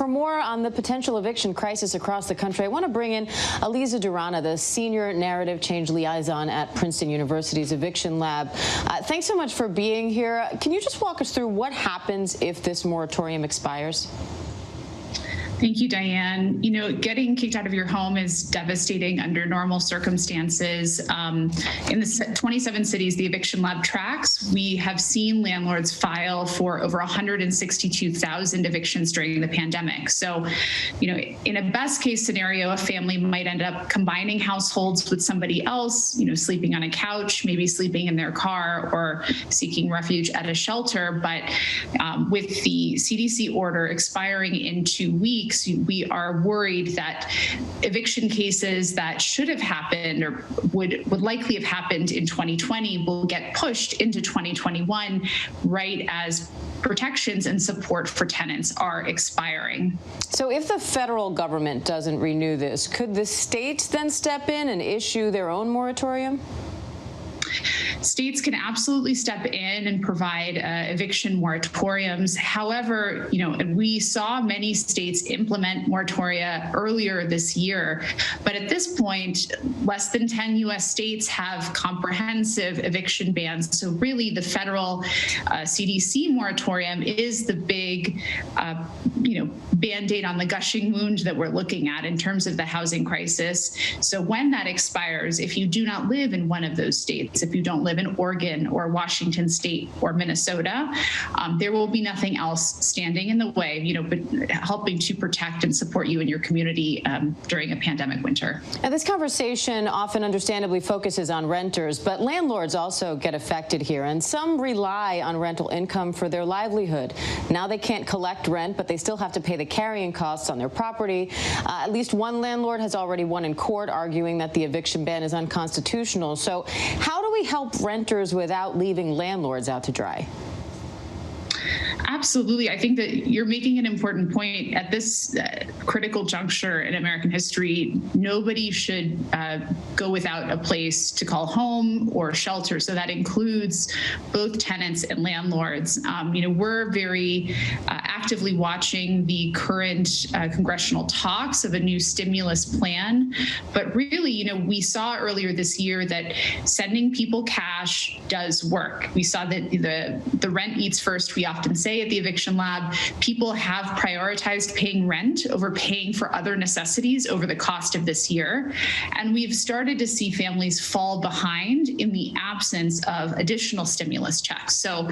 For more on the potential eviction crisis across the country, I want to bring in Alieza Durana, the Senior Narrative Change Liaison at Princeton University's Eviction Lab. Thanks so much for being here. Can you just walk us through what happens if this moratorium expires? Thank you, Diane. You know, getting kicked out of your home is devastating under normal circumstances. In the 27 cities the Eviction Lab tracks, we have seen landlords file for over 162,000 evictions during the pandemic. So, you know, in a best case scenario, a family might end up combining households with somebody else, you know, sleeping on a couch, maybe sleeping in their car or seeking refuge at a shelter. But with the CDC order expiring in 2 weeks, we are worried that eviction cases that should have happened or would likely have happened in 2020 will get pushed into 2021 right as protections and support for tenants are expiring. So if the federal government doesn't renew this, could the states then step in and issue their own moratorium? States can absolutely step in and provide eviction moratoriums. However, you know, we saw many states implement moratoria earlier this year, but at this point, less than 10 U.S. states have comprehensive eviction bans. So really, the federal CDC moratorium is the big, you know, Band-Aid on the gushing wound that we're looking at in terms of the housing crisis. So when that expires, if you do not live in one of those states, if you don't live in Oregon or Washington State or Minnesota, there will be nothing else standing in the way, you know, but helping to protect and support you and your community during a pandemic winter. And this conversation often understandably focuses on renters, but landlords also get affected here, and some rely on rental income for their livelihood. Now they can't collect rent, but they still have to pay the carrying costs on their property. At least one landlord has already won in court, arguing that the eviction ban is unconstitutional. So how do we help renters without leaving landlords out to dry? Absolutely. I think that you're making an important point. At this critical juncture in American history, nobody should go without a place to call home or shelter. So that includes both tenants and landlords. You know, we're very actively watching the current congressional talks of a new stimulus plan. But really, you know, we saw earlier this year that sending people cash does work. We saw that the rent eats first, we often say at the Eviction Lab. People have prioritized paying rent over paying for other necessities over the cost of this year. And we've started to see families fall behind in the absence of additional stimulus checks. So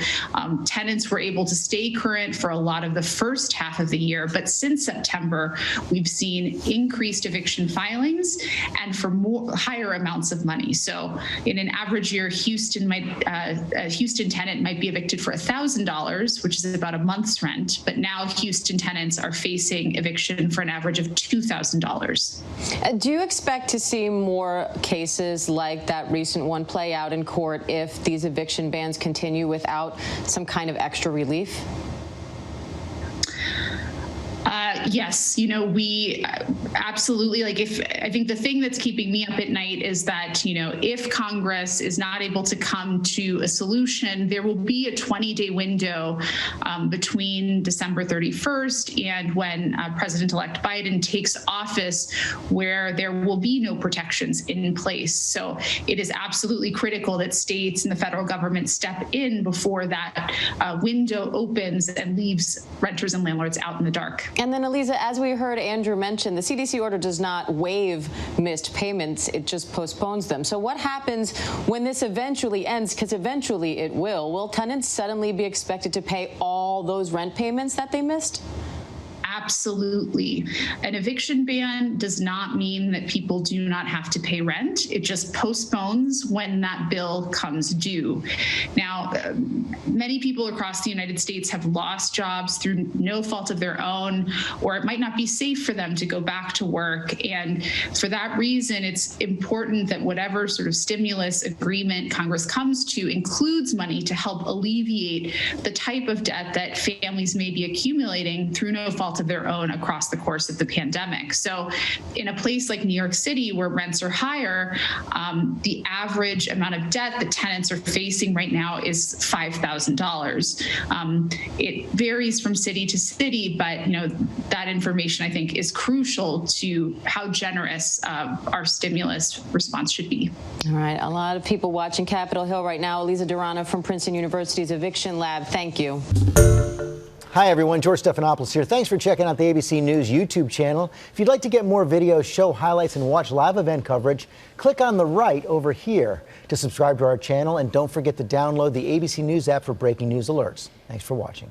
tenants were able to stay current for a lot of the first half of the year. But since September, we've seen increased eviction filings and for higher amounts of money. So in an average year, a Houston tenant might be evicted for $1,000, which is about a month's rent, but now Houston tenants are facing eviction for an average of $2,000. Do you expect to see more cases like that recent one play out in court if these eviction bans continue without some kind of extra relief? Yes, you know, we absolutely, like, I think the thing that's keeping me up at night is that, you know, if Congress is not able to come to a solution, there will be a 20-day window between December 31st and when President-elect Biden takes office where there will be no protections in place. So it is absolutely critical that states and the federal government step in before that window opens and leaves renters and landlords out in the dark. And then, Alieza, as we heard Andrew mention, the CDC order does not waive missed payments, it just postpones them. So what happens when this eventually ends, because eventually it will? Will tenants suddenly be expected to pay all those rent payments that they missed? Absolutely. An eviction ban does not mean that people do not have to pay rent. It just postpones when that bill comes due. Now, many people across the United States have lost jobs through no fault of their own, or it might not be safe for them to go back to work. And for that reason, it's important that whatever sort of stimulus agreement Congress comes to includes money to help alleviate the type of debt that families may be accumulating through no fault of their their own across the course of the pandemic. So in a place like New York City, where rents are higher, the average amount of debt that tenants are facing right now is $5,000. It varies from city to city, but that information, I think, is crucial to how generous our stimulus response should be. All right, a lot of people watching Capitol Hill right now. Alieza Durana from Princeton University's Eviction Lab, thank you. Hi, everyone. George Stephanopoulos here. Thanks for checking out the ABC News YouTube channel. If you'd like to get more videos, show highlights, and watch live event coverage, click on the right over here to subscribe to our channel. And don't forget to download the ABC News app for breaking news alerts. Thanks for watching.